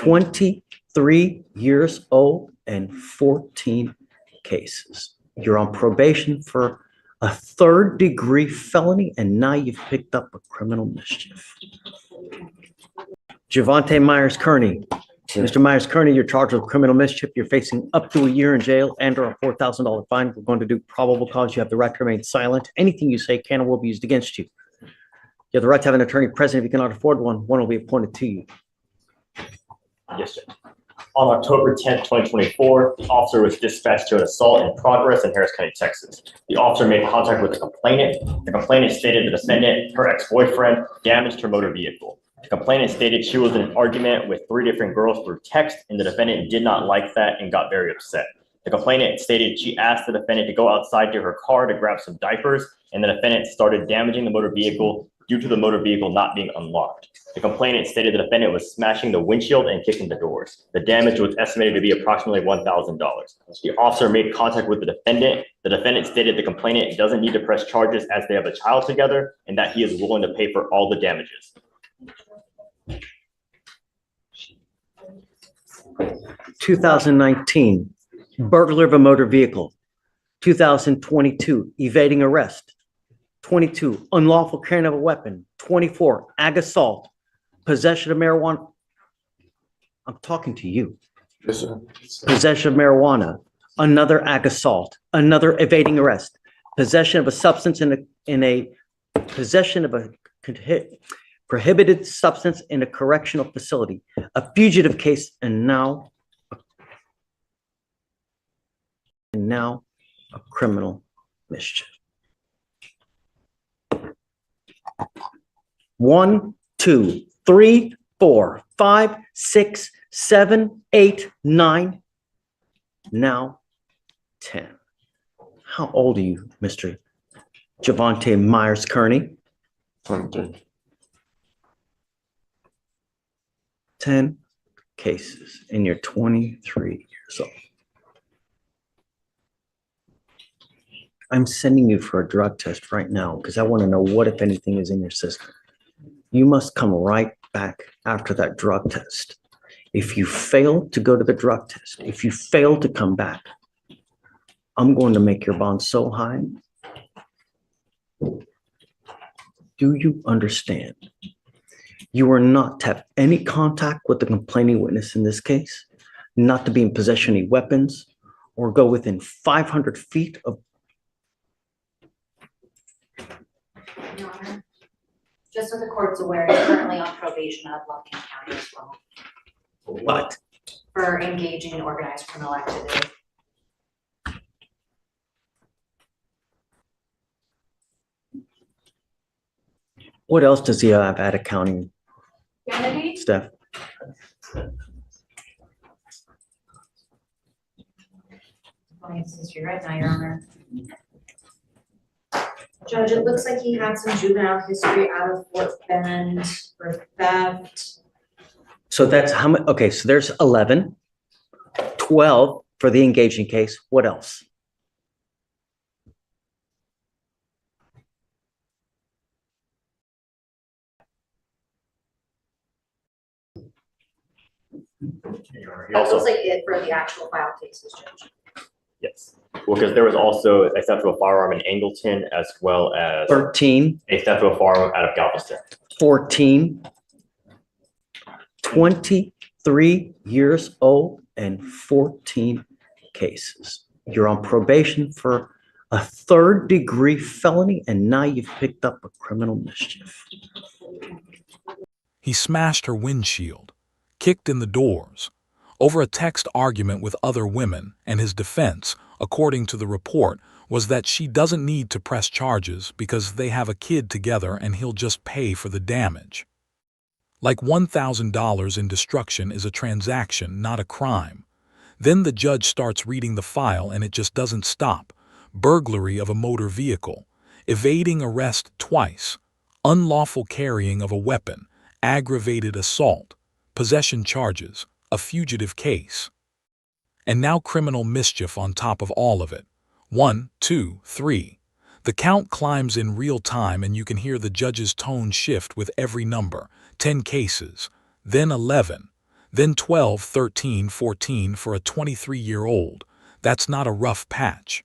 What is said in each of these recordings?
23 years old and 14 cases. You're on probation for a third-degree felony, and now you've picked up a criminal mischief. Javante Myers-Kearney. Mr. Myers-Kearney, you're charged with criminal mischief. You're facing up to a year in jail and or a $4,000 fine. We're going to do probable cause. You have the right to remain silent. Anything you say can or will be used against you. You have the right to have an attorney present. If you cannot afford one, one will be appointed to you. Yes, sir. On October 10th, 2024, the officer was dispatched to an assault in progress in Harris County, Texas. The officer made contact with the complainant. The complainant stated the defendant, her ex-boyfriend, damaged her motor vehicle. The complainant stated she was in an argument with 3 different girls through text, and the defendant did not like that and got very upset. The complainant stated she asked the defendant to go outside to her car to grab some diapers, and the defendant started damaging the motor vehicle due to the motor vehicle not being unlocked. The complainant stated the defendant was smashing the windshield and kicking the doors. The damage was estimated to be approximately $1,000. The officer made contact with the defendant. The defendant stated the complainant doesn't need to press charges as they have a child together and that he is willing to pay for all the damages. 2019, burglar of a motor vehicle. 2022, evading arrest. 22, unlawful carrying of a weapon. 24, ag assault, possession of marijuana. I'm talking to you. Yes, sir. Possession of marijuana, another ag assault, another evading arrest, possession of a substance in a possession of a prohibited substance in a correctional facility, a fugitive case, and now a criminal mischief. 1, 2, 3, 4, 5, 6, 7, 8, 9, now 10. How old are you, Mr. Javante Myers-Kearney? 23. 10 cases, and you're 23 years old. I'm sending you for a drug test right now because I want to know what, if anything, is in your system. You must come right back after that drug test. If you fail to go to the drug test, if you fail to come back, I'm going to make your bond so high. Do you understand? You are not to have any contact with the complaining witness in this case, not to be in possession of any weapons, or go within 500 feet of. Your Honor, just so the court's aware, he's currently on probation out of Lumpkin County as well What? for engaging in organized criminal activity. What else does he have at accounting, Kennedy? Steph? Compliance history right now, Your Honor. Judge, it looks like he had some juvenile history out of Fort Bend for theft. So that's how much? Okay, so there's 11, 12 for the engaging case. What else? That looks like it for the actual file cases, Judge. Yes. Well, because there was also a theft of a firearm in Angleton as well as 13, a theft of a firearm out of Galveston. 14, 23 years old and 14 cases. You're on probation for a third-degree felony, and now you've picked up a criminal mischief. He smashed her windshield, kicked in the doors, over a text argument with other women, and his defense, according to the report, was that she doesn't need to press charges because they have a kid together and he'll just pay for the damage. Like $1,000 in destruction is a transaction, not a crime. Then the judge starts reading the file and it just doesn't stop. Burglary of a motor vehicle, evading arrest twice, unlawful carrying of a weapon, aggravated assault, possession charges, a fugitive case. And now criminal mischief on top of all of it. 1, 2, 3. The count climbs in real time and you can hear the judge's tone shift with every number. 10 cases, then 11, Then 12, 13, 14 for a 23-year-old. That's not a rough patch.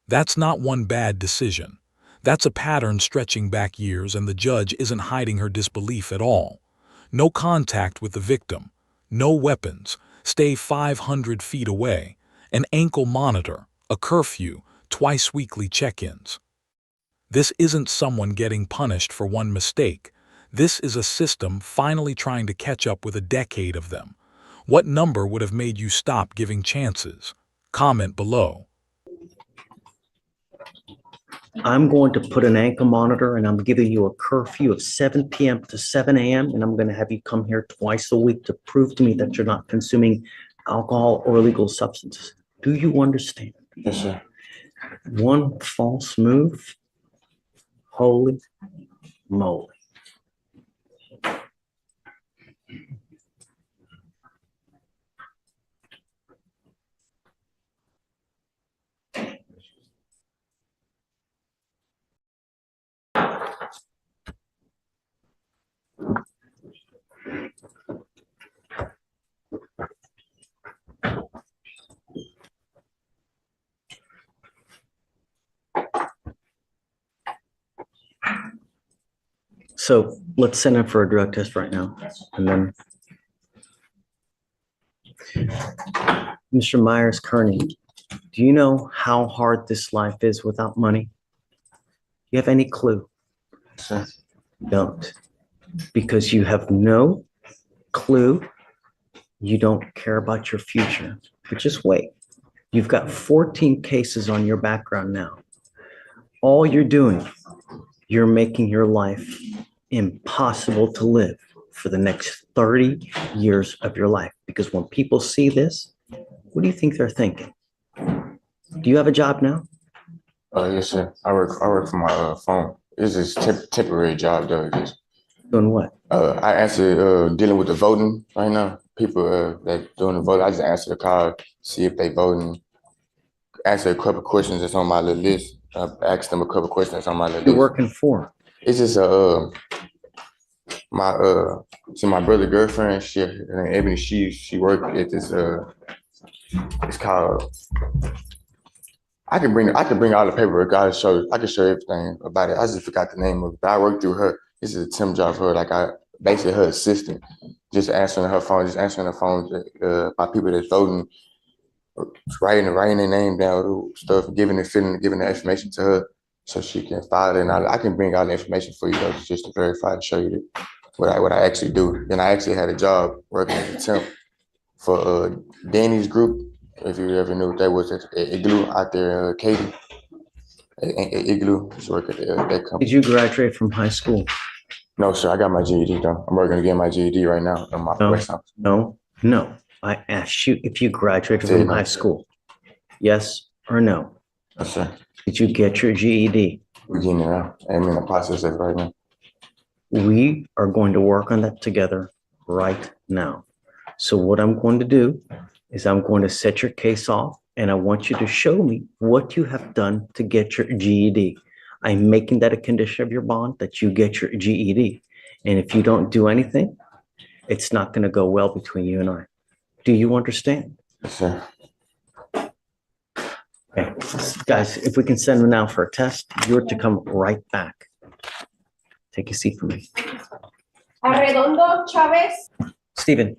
That's not one bad decision. That's a pattern stretching back years, and the judge isn't hiding her disbelief at all. No contact with the victim. No weapons. Stay 500 feet away. An ankle monitor. A curfew. Twice weekly check-ins. This isn't someone getting punished for one mistake. This is a system finally trying to catch up with a decade of them. What number would have made you stop giving chances? Comment below. I'm going to put an ankle monitor and I'm giving you a curfew of 7 p.m. to 7 a.m. And I'm going to have you come here twice a week to prove to me that you're not consuming alcohol or illegal substances. Do you understand? Yes, sir. One false move. Holy moly. So let's send him for a drug test right now. And then Mr. Myers-Kearney, do you know how hard this life is without money? Do you have any clue? Sir. Don't. Because you have no clue. You don't care about your future. But just wait. You've got 14 cases on your background now. All you're doing, you're making your life impossible to live for the next 30 years of your life. Because when people see this, what do you think they're thinking? Do you have a job now? Yes, sir. I work for my phone. It's just temporary job though. Just Doing what? I answer dealing with the voting right now. People that doing the voting. I just answer the call, see if they voting. Answer a couple questions that's on my little list. Ask them a couple questions that's on my little You're list. working for? It's just my brother girlfriend. Her name Ebony. She worked at this it's called. I can bring all the paperwork. I can show everything about it. I just forgot the name of it. But I work through her. This is a temp job for her. Like I basically her assistant, just answering her phone, by people that's voting, writing their name down, stuff, giving the information to her so she can file it. And I can bring all the information for you though, just to verify and show you what I actually do. And I actually had a job working as a temp for Danny's group. If you ever knew, that was at Igloo out there, Katy. Igloo, just work at that company. Did you graduate from high school? No, sir, I got my GED though. I'm working to get my GED right now in my West House. No. I asked you if you graduated from high school. Yes or no? Yes, sir. Did you get your GED? We're getting it out. I'm in the process of it right now. We are going to work on that together right now. So what I'm going to do is I'm going to set your case off and I want you to show me what you have done to get your GED. I'm making that a condition of your bond that you get your GED. And if you don't do anything, it's not going to go well between you and I. Do you understand? Yes, sir. Okay. Guys, if we can send them now for a test, you're to come right back. Take a seat for me. Arredondo Chavez. Stephen,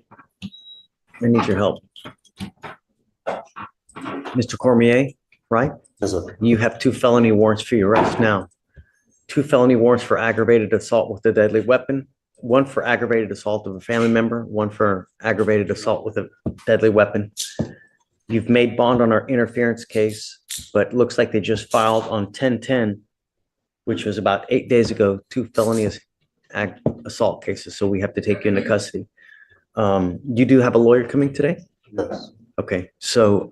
I need your help. Mr. Cormier, right? Yes, sir. You have 2 felony warrants for your arrest now. 2 felony warrants for aggravated assault with a deadly weapon, 1 for aggravated assault of a family member, 1 for aggravated assault with a deadly weapon. You've made bond on our interference case, but it looks like they just filed on 10/10, which was about 8 days ago, 2 felony assault cases. So we have to take you into custody. You do have a lawyer coming today? Yes. Okay, so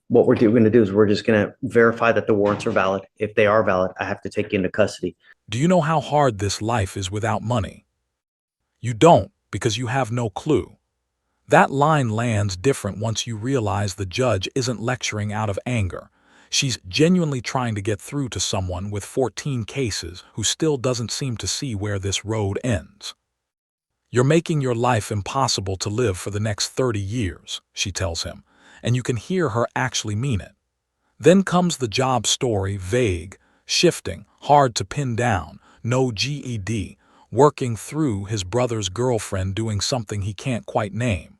what we're going to do is we're just going to verify that the warrants are valid. If they are valid, I have to take you into custody. Do you know how hard this life is without money? You don't, because you have no clue. That line lands different once you realize the judge isn't lecturing out of anger. She's genuinely trying to get through to someone with 14 cases who still doesn't seem to see where this road ends. You're making your life impossible to live for the next 30 years, she tells him, and you can hear her actually mean it. Then comes the job story, vague, shifting, hard to pin down, no GED, working through his brother's girlfriend doing something he can't quite name.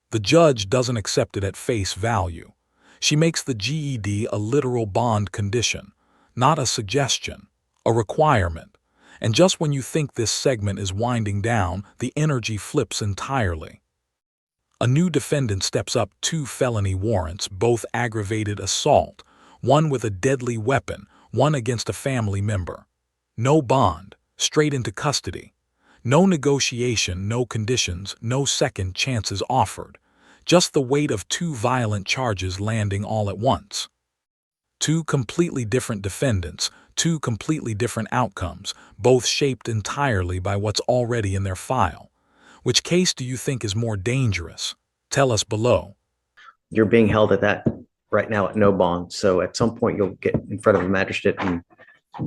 The judge doesn't accept it at face value. She makes the GED a literal bond condition, not a suggestion, a requirement. And just when you think this segment is winding down, the energy flips entirely. A new defendant steps up, 2 felony warrants, both aggravated assault, one with a deadly weapon, one against a family member. No bond, straight into custody. No negotiation, no conditions, no second chances offered. Just the weight of 2 violent charges landing all at once. 2 completely different defendants, 2 completely different outcomes, both shaped entirely by what's already in their file. Which case do you think is more dangerous? Tell us below. You're being held at that right now at no bond. So at some point you'll get in front of a magistrate, and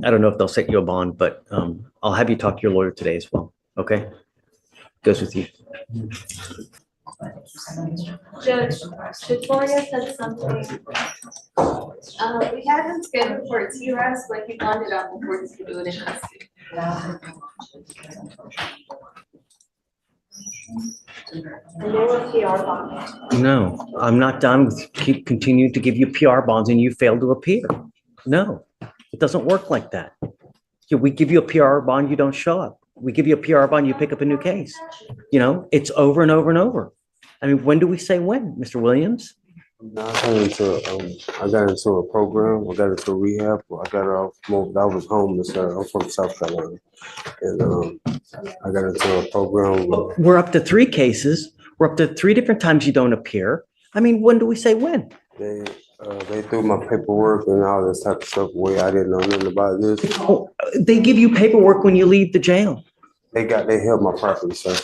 I don't know if they'll set you a bond, but I'll have you talk to your lawyer today as well. Okay? Goes with you. Judge, Victoria said something. We had him scheduled for a TRS, but he wanted out before he could do it in custody. And they were PR bond. No, I'm not done with continue to give you PR bonds and you fail to appear. No, it doesn't work like that. We give you a PR bond, you don't show up. We give you a PR bond, you pick up a new case. You know, it's over and over and over. I mean, when do we say when, Mr. Williams? I got into a program. I got into rehab. I got off. I was homeless. I'm from South Carolina, and I got into a program. We're up to 3 cases. We're up to 3 different times you don't appear. I mean, when do we say when? They threw my paperwork and all this type of stuff away. I didn't know nothing about this. Oh, they give you paperwork when you leave the jail. They held my property, sir.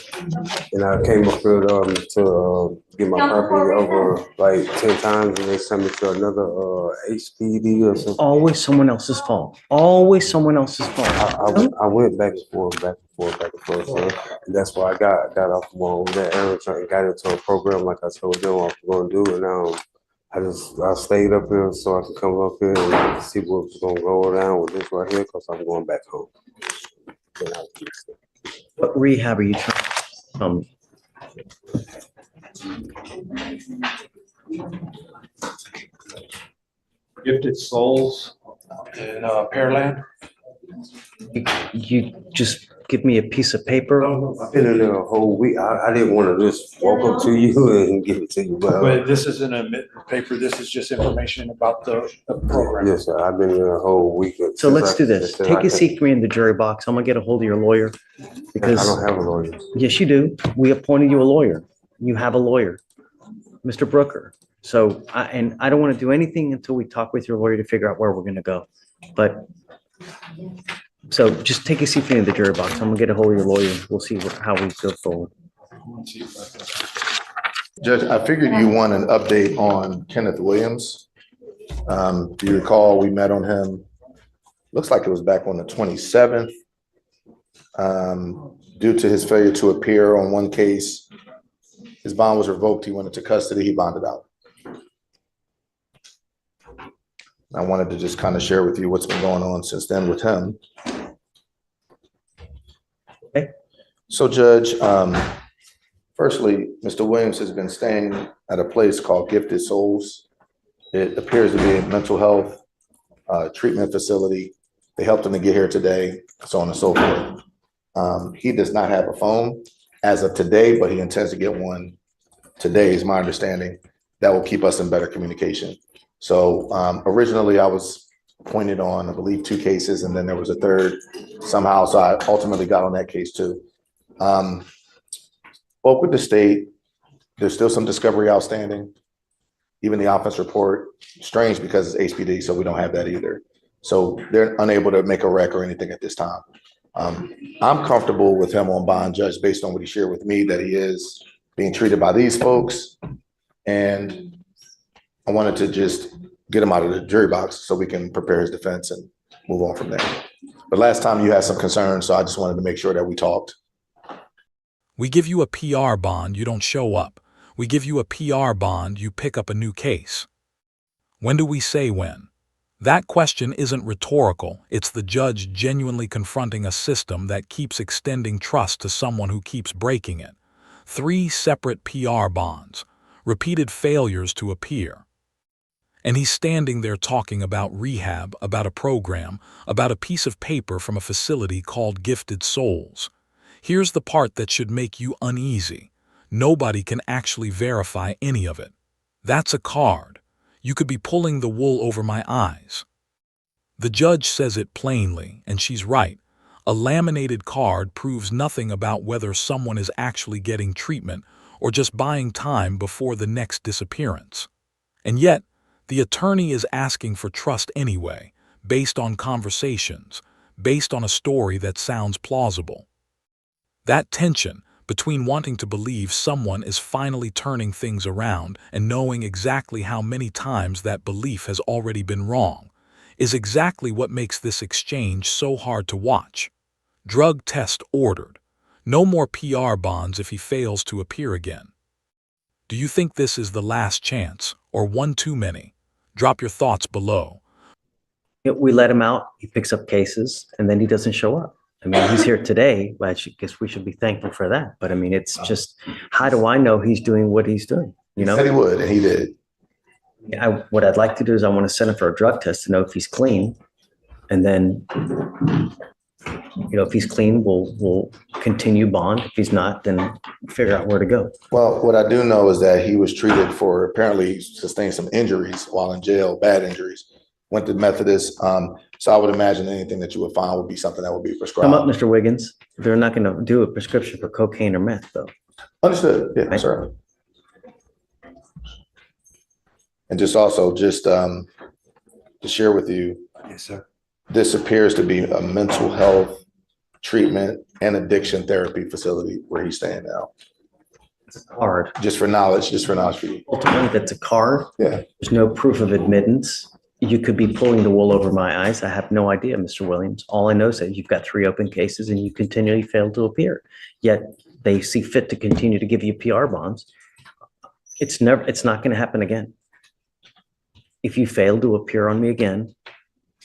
And I came up here to get my property over like 10 times, and they sent me to another HPD or something. Always someone else's fault. Always someone else's fault. I went back and forth, sir. And that's why I got off on that area and got into a program like I told them I was going to do. And now I stayed up here so I could come up here and see what's going to go down with this right here, because I'm going back home. What rehab are you trying? Gifted Souls in Pearland. You just give me a piece of paper. I've been in there a whole week. I didn't want to just walk up to you and give it to you. But this isn't a paper, this is just information about the program. Yes, sir. I've been in a whole week. So let's do this. Take a seat for me in the jury box. I'm gonna get a hold of your lawyer. I Because, don't have a lawyer. yes, you do. We appointed you a lawyer. You have a lawyer, Mr. Brooker. So, I don't want to do anything until we talk with your lawyer to figure out where we're gonna go. But, so just take a seat for me in the jury box. I'm gonna get a hold of your lawyer. We'll see how we go forward. Judge, I figured you want an update on Kenneth Williams. Do you recall we met on him? Looks like it was back on the 27th. Due to his failure to appear on one case, his bond was revoked. He went into custody. He bonded out. I wanted to just kind of share with you what's been going on since then with him. Okay. So, Judge, firstly, Mr. Williams has been staying at a place called Gifted Souls. It appears to be a mental health treatment facility. They helped him to get here today, so on and so forth. He does not have a phone as of today, but he intends to get one today, is my understanding. That will keep us in better communication. So originally I was appointed on, I believe, 2 cases, and then there was a third somehow. So I ultimately got on that case too. Spoke with the state. There's still some discovery outstanding. Even the offense report, strange because it's HPD, so we don't have that either. So they're unable to make a rec or anything at this time. I'm comfortable with him on bond, Judge, based on what he shared with me, that he is being treated by these folks. And I wanted to just get him out of the jury box so we can prepare his defense and move on from there. But last time you had some concerns, so I just wanted to make sure that we talked. We give you a PR bond, you don't show up. We give you a PR bond, you pick up a new case. When do we say when? That question isn't rhetorical, it's the judge genuinely confronting a system that keeps extending trust to someone who keeps breaking it. 3 separate PR bonds, repeated failures to appear. And he's standing there talking about rehab, about a program, about a piece of paper from a facility called Gifted Souls. Here's the part that should make you uneasy. Nobody can actually verify any of it. That's a card. You could be pulling the wool over my eyes. The judge says it plainly, and she's right. A laminated card proves nothing about whether someone is actually getting treatment or just buying time before the next disappearance. And yet, the attorney is asking for trust anyway, based on conversations, based on a story that sounds plausible. That tension between wanting to believe someone is finally turning things around and knowing exactly how many times that belief has already been wrong is exactly what makes this exchange so hard to watch. Drug test ordered. No more PR bonds if he fails to appear again. Do you think this is the last chance, or one too many? Drop your thoughts below. We let him out, he picks up cases, and then he doesn't show up. I mean, he's here today, but I guess we should be thankful for that. But I mean, it's just, how do I know he's doing what he's doing? You know? Said he would, and he did. What I'd like to do is I want to send him for a drug test to know if he's clean. And then, if he's clean, we'll continue bond. If he's not, then figure out where to go. Well, what I do know is that he was treated for, apparently he sustained some injuries while in jail, bad injuries. Went to Methodist. So I would imagine anything that you would find would be something that would be prescribed. Come up, Mr. Wiggins. They're not going to do a prescription for cocaine or meth, though. Understood. Yeah, sir. And just also to share with you, Yes, sir. this appears to be a mental health treatment and addiction therapy facility where he's staying now. It's a card. Just for knowledge for you. Ultimately, that's a card. Yeah. There's no proof of admittance. You could be pulling the wool over my eyes. I have no idea, Mr. Williams. All I know is that you've got 3 open cases and you continually fail to appear. Yet they see fit to continue to give you PR bonds. It's not going to happen again. If you fail to appear on me again,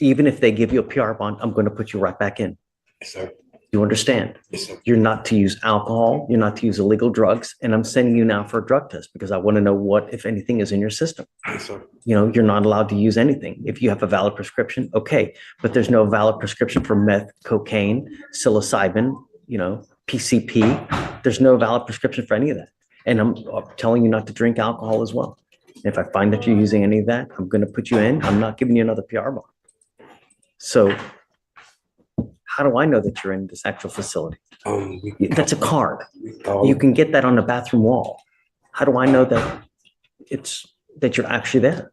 even if they give you a PR bond, I'm going to put you right back in. Yes, sir. You understand? Yes, sir. You're not to use alcohol. You're not to use illegal drugs. And I'm sending you now for a drug test because I want to know what, if anything, is in your system. Yes, sir. You're not allowed to use anything. If you have a valid prescription, okay, but there's no valid prescription for meth, cocaine, psilocybin, PCP. There's no valid prescription for any of that. And I'm telling you not to drink alcohol as well. If I find that you're using any of that, I'm going to put you in. I'm not giving you another PR bond. So how do I know that you're in this actual facility? That's a card. You can get that on the bathroom wall. How do I know that that you're actually there?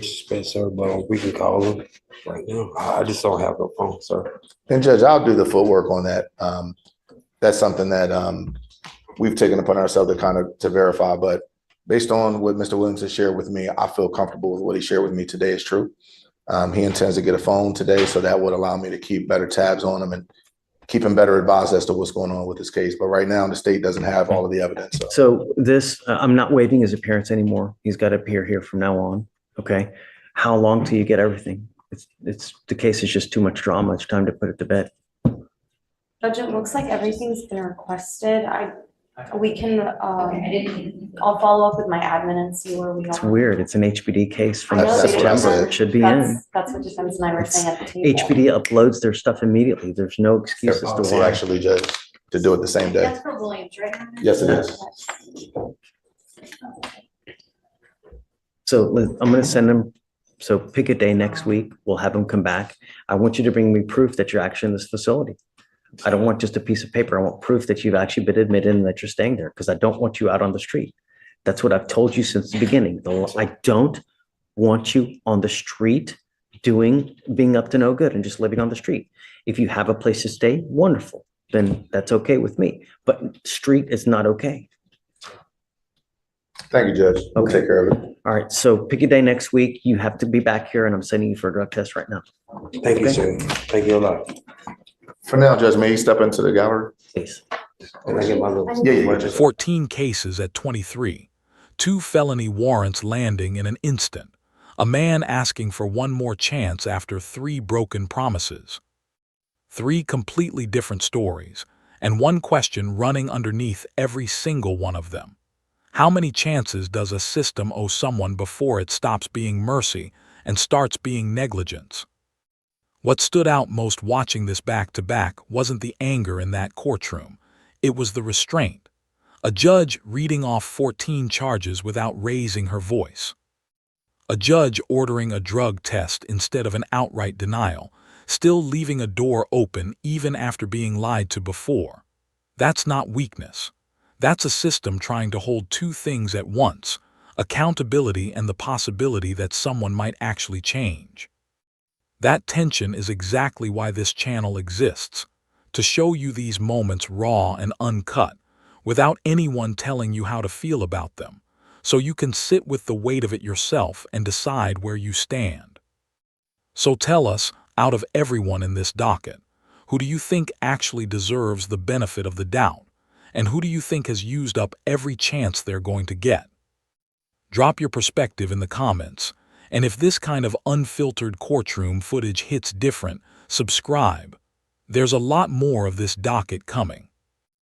Sir, but we can call him right now. I just don't have no phone, sir. And Judge, I'll do the footwork on that. That's something that we've taken upon ourselves to verify. But based on what Mr. Williams has shared with me, I feel comfortable with what he shared with me today is true. He intends to get a phone today, so that would allow me to keep better tabs on him and keep him better advised as to what's going on with this case. But right now, the state doesn't have all of the evidence. So this, I'm not waiving his appearance anymore. He's got to appear here from now on. Okay. How long till you get everything? The case is just too much drama. It's time to put it to bed. Judge, it looks like everything's been requested. We can, I'll follow up with my admin and see where we are. It's weird. It's an HBD case from That's what I September. said. It should be in. That's what Defense and I were saying at the table. HBD uploads their stuff immediately. There's no excuse as to Policy, why. actually, Judge, to do it the same day. That's for Williams, right? Yes, it is. So I'm going to send them. So pick a day next week. We'll have them come back. I want you to bring me proof that you're actually in this facility. I don't want just a piece of paper. I want proof that you've actually been admitted and that you're staying there because I don't want you out on the street. That's what I've told you since the beginning. I don't want you on the street being up to no good and just living on the street. If you have a place to stay, wonderful. Then that's okay with me. But street is not okay. Thank you, Judge. We'll take care of it. All right. So pick a day next week. You have to be back here and I'm sending you for a drug test right now. Thank you, sir. Thank you a lot. For now, Judge, may you step into the gallery? Please. Can I get my little? Yeah, just. 14 cases at 23, 2 felony warrants landing in an instant, a man asking for one more chance after 3 broken promises. 3 completely different stories, and one question running underneath every single one of them. How many chances does a system owe someone before it stops being mercy and starts being negligence? What stood out most watching this back-to-back wasn't the anger in that courtroom, it was the restraint. A judge reading off 14 charges without raising her voice. A judge ordering a drug test instead of an outright denial, still leaving a door open even after being lied to before. That's not weakness. That's a system trying to hold 2 things at once, accountability and the possibility that someone might actually change. That tension is exactly why this channel exists, to show you these moments raw and uncut, without anyone telling you how to feel about them, so you can sit with the weight of it yourself and decide where you stand. So tell us, out of everyone in this docket, who do you think actually deserves the benefit of the doubt, and who do you think has used up every chance they're going to get? Drop your perspective in the comments, and if this kind of unfiltered courtroom footage hits different, subscribe. There's a lot more of this docket coming.